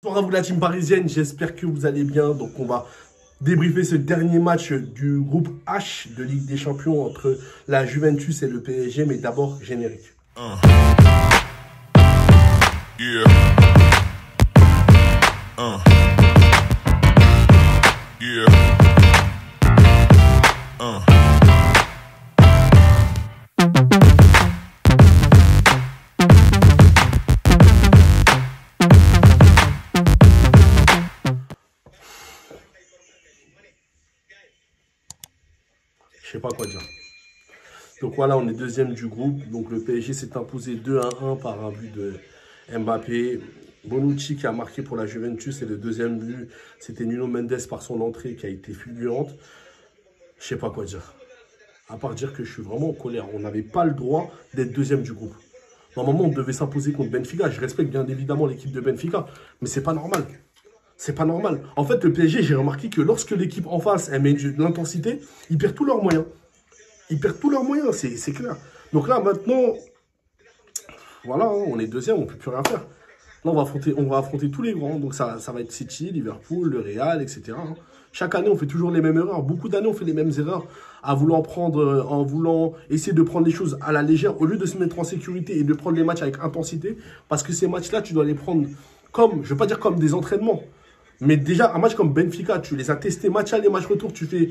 Bonsoir à vous la team parisienne, j'espère que vous allez bien. Donc on va débriefer ce dernier match du groupe H de Ligue des Champions entre la Juventus et le PSG, mais d'abord générique. Yeah. Yeah. Je sais pas quoi dire. Donc voilà, on est deuxième du groupe. Donc le PSG s'est imposé 2-1 par un but de Mbappé. Bonucci qui a marqué pour la Juventus et le deuxième but, c'était Nuno Mendes par son entrée qui a été fulgurante. Je sais pas quoi dire. À part dire que je suis vraiment en colère. On n'avait pas le droit d'être deuxième du groupe. Normalement, on devait s'imposer contre Benfica. Je respecte bien évidemment l'équipe de Benfica, mais c'est pas normal. C'est pas normal. En fait, le PSG, j'ai remarqué que lorsque l'équipe en face elle met de l'intensité, ils perdent tous leurs moyens. Ils perdent tous leurs moyens, c'est clair. Donc là, maintenant, voilà, hein, on est deuxième, on ne peut plus rien faire. Là, on va affronter tous les grands. Donc ça va être City, Liverpool, le Real, etc. hein. Chaque année, on fait toujours les mêmes erreurs. Beaucoup d'années, on fait les mêmes erreurs en voulant essayer de prendre les choses à la légère au lieu de se mettre en sécurité et de prendre les matchs avec intensité. Parce que ces matchs-là, tu dois les prendre comme, je ne veux pas dire comme des entraînements, mais déjà, un match comme Benfica, tu les as testés, match aller, match retour, tu fais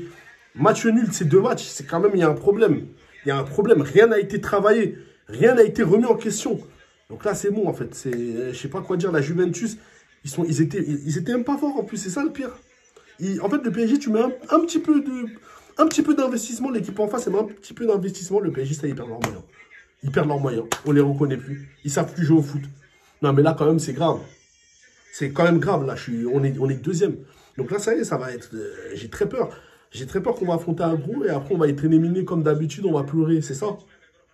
match nul, ces deux matchs, c'est quand même, il y a un problème. Il y a un problème, rien n'a été travaillé, rien n'a été remis en question. Donc là, c'est bon, en fait. Je sais pas quoi dire, la Juventus, ils étaient même pas forts, en plus, c'est ça le pire. En fait, le PSG, tu mets un petit peu d'investissement, l'équipe en face, elle met un petit peu d'investissement, le PSG, ça, ils perdent leurs moyens. Ils perdent leurs moyens, on les reconnaît plus, ils savent plus jouer au foot. Non, mais là, quand même, c'est grave. C'est quand même grave, là, on est deuxième. Donc là, ça y est, ça va être... j'ai très peur. J'ai très peur qu'on va affronter un gros et après, on va être éliminé comme d'habitude, on va pleurer, c'est ça.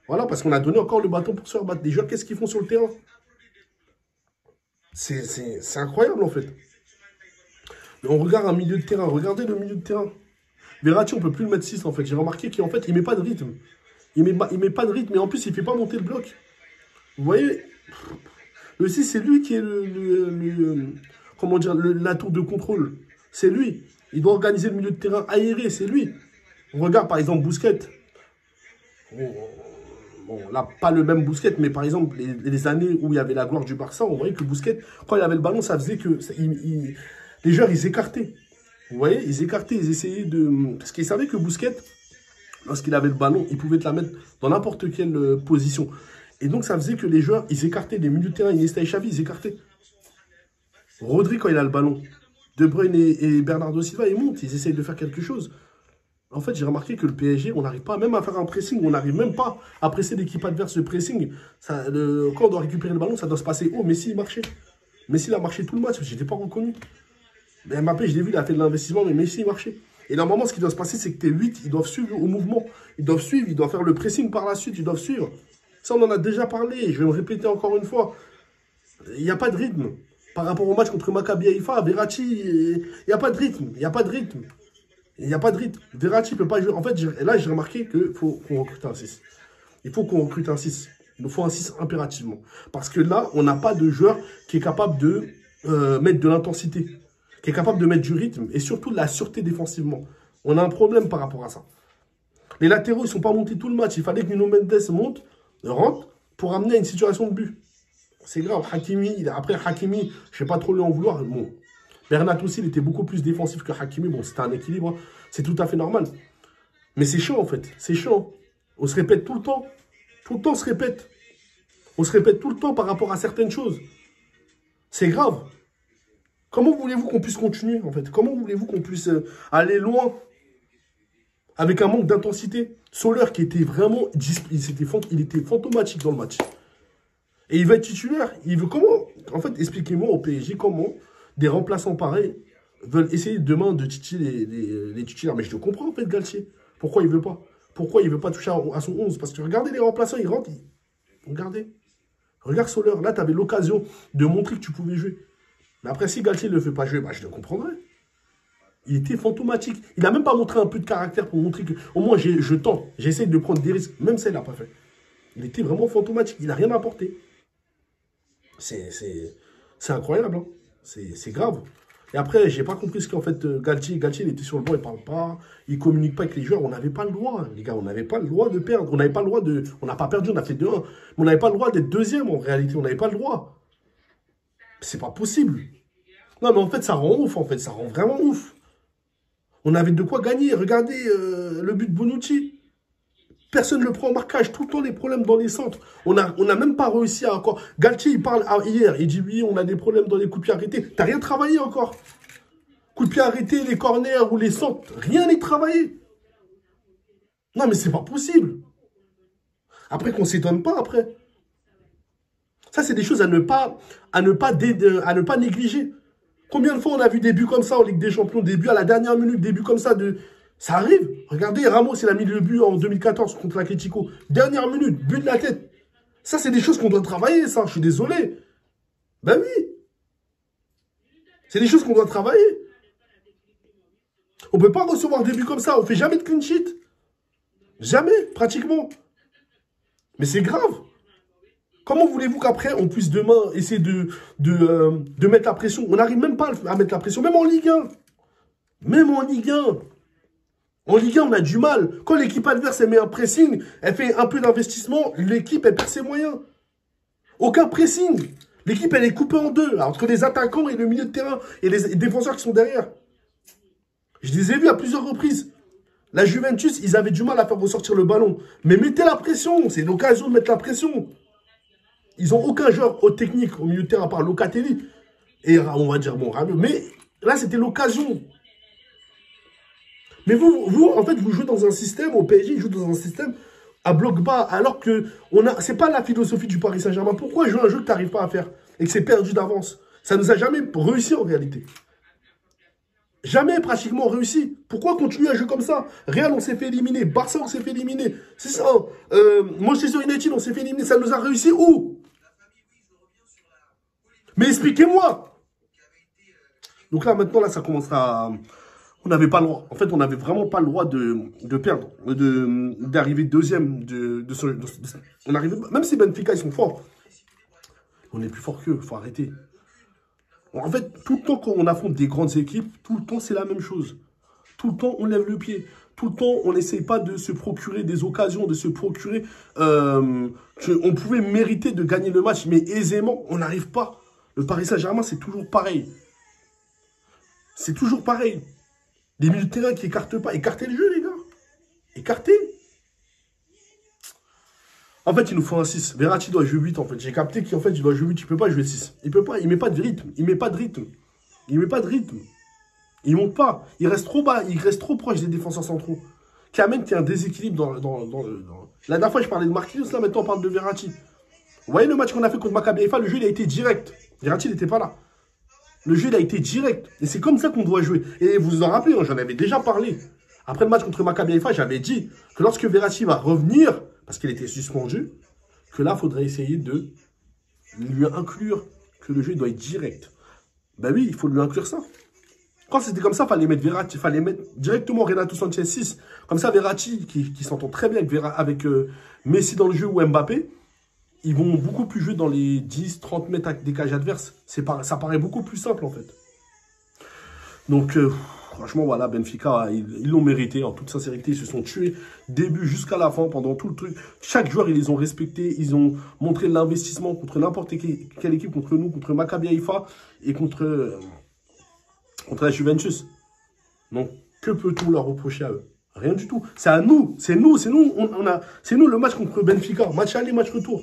Voilà, parce qu'on a donné encore le bâton pour se faire battre. Les joueurs, qu'est-ce qu'ils font sur le terrain? C'est incroyable, en fait. Mais on regarde un milieu de terrain. Regardez le milieu de terrain. Verratti, on ne peut plus le mettre 6, en fait. J'ai remarqué qu'en fait, il ne met pas de rythme. Il met pas de rythme, et en plus, il ne fait pas monter le bloc. Vous voyez? Le 6, c'est lui qui est comment dire, la tour de contrôle. C'est lui. Il doit organiser le milieu de terrain aéré, c'est lui. On regarde par exemple Busquets. Bon, là, pas le même Busquets, mais par exemple, les années où il y avait la gloire du Barça, on voyait que Busquets, quand il avait le ballon, ça faisait que les joueurs, ils écartaient. Vous voyez, ils écartaient, ils essayaient de... Parce qu'ils savaient que Busquets, lorsqu'il avait le ballon, il pouvait te la mettre dans n'importe quelle position. Et donc, ça faisait que les joueurs, ils écartaient les milieux de terrain. Iniesta et Xavi, ils écartaient. Rodri, quand il a le ballon. De Bruyne et Bernardo Silva, ils montent. Ils essayent de faire quelque chose. En fait, j'ai remarqué que le PSG, on n'arrive pas même à faire un pressing. On n'arrive même pas à presser l'équipe adverse. Le pressing, quand on doit récupérer le ballon, ça doit se passer haut. Messi, il marchait. Messi, il a marché tout le match. Je n'étais pas reconnu. Mais Mbappé, je l'ai vu, il a fait de l'investissement, mais Messi, il marchait. Et normalement, ce qui doit se passer, c'est que tes 8, ils doivent suivre au mouvement. Ils doivent suivre, ils doivent faire le pressing par la suite. Ils doivent suivre. Ça, on en a déjà parlé, je vais me répéter encore une fois. Il n'y a pas de rythme. Par rapport au match contre Maccabi Haïfa, Verratti, il n'y a pas de rythme. Il n'y a pas de rythme. Il n'y a pas de rythme. Verratti ne peut pas jouer. En fait, là, j'ai remarqué qu'il faut qu'on recrute un 6. Il faut qu'on recrute un 6. Il nous faut un 6 impérativement. Parce que là, on n'a pas de joueur qui est capable de mettre de l'intensité, qui est capable de mettre du rythme et surtout de la sûreté défensivement. On a un problème par rapport à ça. Les latéraux, ils ne sont pas montés tout le match. Il fallait que Nuno Mendes rentre pour amener à une situation de but. C'est grave. Hakimi, après Hakimi, je ne vais pas trop lui en vouloir. Bon, Bernat aussi, il était beaucoup plus défensif que Hakimi. Bon, c'était un équilibre. Hein. C'est tout à fait normal. Mais c'est chiant, en fait. C'est chiant. On se répète tout le temps. Tout le temps, on se répète. On se répète tout le temps par rapport à certaines choses. C'est grave. Comment voulez-vous qu'on puisse continuer, en fait? Comment voulez-vous qu'on puisse aller loin avec un manque d'intensité? Soler qui était vraiment... Il était fantomatique dans le match. Et il va être titulaire. Il veut comment... En fait, expliquez-moi au PSG comment des remplaçants pareils veulent essayer demain de titiller les titulaires. Mais je te comprends, en fait, Galtier. Pourquoi il ne veut pas? Pourquoi il ne veut pas toucher à son 11? Parce que regardez les remplaçants, ils rentrent. Regardez. Regarde Soler. Là, tu avais l'occasion de montrer que tu pouvais jouer. Mais après, si Galtier ne le fait pas jouer, bah, je le comprendrais. Il était fantomatique. Il n'a même pas montré un peu de caractère pour montrer que... Au moins, je tente. J'essaie de prendre des risques. Même ça, il n'a pas fait. Il était vraiment fantomatique. Il n'a rien apporté. C'est incroyable. Hein. C'est grave. Et après, j'ai pas compris ce qu'en fait, Galtier, il était sur le banc, il parle pas, il communique pas avec les joueurs. On n'avait pas le droit, les gars, on n'avait pas le droit de perdre. On n'avait pas le droit de... On n'a pas perdu, on a fait 2-1. Mais on n'avait pas le droit d'être deuxième, en réalité. On n'avait pas le droit. C'est pas possible. Non, mais en fait, ça rend ouf, en fait. Ça rend vraiment ouf. On avait de quoi gagner. Regardez le but de Bonucci. Personne ne le prend en marquage. Tout le temps, les problèmes dans les centres. On n'a même pas réussi à encore... Galtier, il parle hier. Il dit, oui, on a des problèmes dans les coups de pied arrêtés. T'as rien travaillé encore. Coups de pied arrêtés, les corners ou les centres. Rien n'est travaillé. Non, mais c'est pas possible. Après, qu'on s'étonne pas, après. Ça, c'est des choses à ne pas négliger. Combien de fois on a vu des buts comme ça en Ligue des Champions, des buts à la dernière minute, des buts comme ça de... Ça arrive. Regardez, Ramos, il a mis le but en 2014 contre l'Atlético. Dernière minute, but de la tête. Ça, c'est des choses qu'on doit travailler, ça. Je suis désolé. Ben oui. C'est des choses qu'on doit travailler. On ne peut pas recevoir des buts comme ça. On ne fait jamais de clean sheet. Jamais, pratiquement. Mais c'est grave. Comment voulez-vous qu'après, on puisse demain essayer de mettre la pression? On n'arrive même pas à mettre la pression, même en Ligue 1. Même en Ligue 1. En Ligue 1, on a du mal. Quand l'équipe adverse, elle met un pressing, elle fait un peu d'investissement, l'équipe, elle perd ses moyens. Aucun pressing. L'équipe, elle est coupée en deux, entre les attaquants et le milieu de terrain, et les défenseurs qui sont derrière. Je les ai vus à plusieurs reprises. La Juventus, ils avaient du mal à faire ressortir le ballon. Mais mettez la pression, c'est l'occasion de mettre la pression. Ils n'ont aucun joueur haute technique au milieu de terrain, à part Locatelli. Et on va dire, bon, Rabiot. Mais là, c'était l'occasion. Mais vous, en fait, vous jouez dans un système, au PSG, ils jouent dans un système à bloc bas, alors que c'est pas la philosophie du Paris Saint-Germain. Pourquoi jouer un jeu que tu n'arrives pas à faire et que c'est perdu d'avance? Ça ne nous a jamais réussi en réalité. Jamais pratiquement réussi. Pourquoi continuer à jouer comme ça? Real, on s'est fait éliminer. Barça, on s'est fait éliminer. C'est ça. Manchester United, on s'est fait éliminer. Ça nous a réussi où? Mais expliquez-moi. Donc là, maintenant, là, ça commencera à... On n'avait pas le droit. En fait, on n'avait vraiment pas le droit de perdre, d'arriver deuxième. On arrivait, même si Benfica, ils sont forts. On est plus fort qu'eux, il faut arrêter. En fait, tout le temps qu'on affronte des grandes équipes, tout le temps, c'est la même chose. Tout le temps, on lève le pied. Tout le temps, on n'essaye pas de se procurer des occasions, de se procurer... on pouvait mériter de gagner le match, mais aisément, on n'arrive pas. Le Paris Saint-Germain, c'est toujours pareil. C'est toujours pareil. Les milieux de terrain qui écartent pas. Écartez le jeu, les gars. Écartez. En fait, il nous faut un 6. Verratti doit jouer 8, en fait. J'ai capté qu'en fait, il doit jouer 8. Il ne peut pas jouer 6. Il peut pas. Il met pas de rythme. Il met pas de rythme. Il met pas de rythme. Il monte pas. Il reste trop bas. Il reste trop proche des défenseurs centraux. Qui amène qu'il y a un déséquilibre La dernière fois, je parlais de Marquinhos. Là, maintenant, on parle de Verratti. Vous voyez le match qu'on a fait contre Maccabi Haïfa, le jeu, il a été direct. Verratti, il n'était pas là. Le jeu, il a été direct. Et c'est comme ça qu'on doit jouer. Et vous vous en rappelez, hein, j'en avais déjà parlé. Après le match contre Maccabi Haïfa, j'avais dit que lorsque Verratti va revenir, parce qu'il était suspendu, que là, il faudrait essayer de lui inclure que le jeu doit être direct. Ben oui, il faut lui inclure ça. Quand c'était comme ça, il fallait mettre Verratti, il fallait mettre directement Renato Sanchez 6. Comme ça, Verratti, qui s'entend très bien avec Messi dans le jeu ou Mbappé, ils vont beaucoup plus jouer dans les 10-30 mètres des cages adverses. Ça paraît beaucoup plus simple, en fait. Donc, franchement, voilà, Benfica, ils l'ont mérité. En toute sincérité, ils se sont tués début jusqu'à la fin, pendant tout le truc. Chaque joueur, ils les ont respectés. Ils ont montré l'investissement contre n'importe quelle équipe, contre nous, contre Maccabi Haïfa et contre la Juventus. Donc, que peut-on leur reprocher à eux? Rien du tout. C'est à nous. C'est nous. C'est nous le match contre Benfica. Match aller, match retour.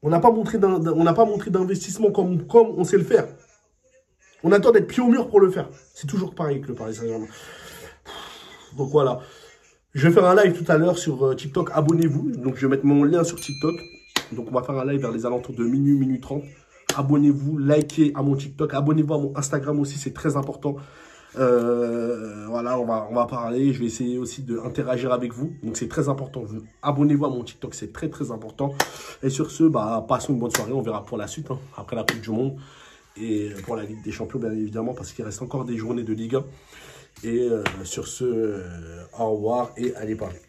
On n'a pas montré d'investissement comme on sait le faire. On attend d'être pied au mur pour le faire. C'est toujours pareil que le Paris Saint-Germain. Donc voilà. Je vais faire un live tout à l'heure sur TikTok. Abonnez-vous. Donc je vais mettre mon lien sur TikTok. Donc on va faire un live vers les alentours de minuit, minuit 30. Abonnez-vous, likez à mon TikTok. Abonnez-vous à mon Instagram aussi. C'est très important. Voilà, on va parler. Je vais essayer aussi d'interagir avec vous. Donc, c'est très important. Abonnez-vous à mon TikTok. C'est très, très important. Et sur ce, passons une bonne soirée. On verra pour la suite, hein, après la Coupe du Monde. Et pour la Ligue des Champions, bien évidemment, parce qu'il reste encore des journées de Ligue 1. Et sur ce, au revoir et allez parler.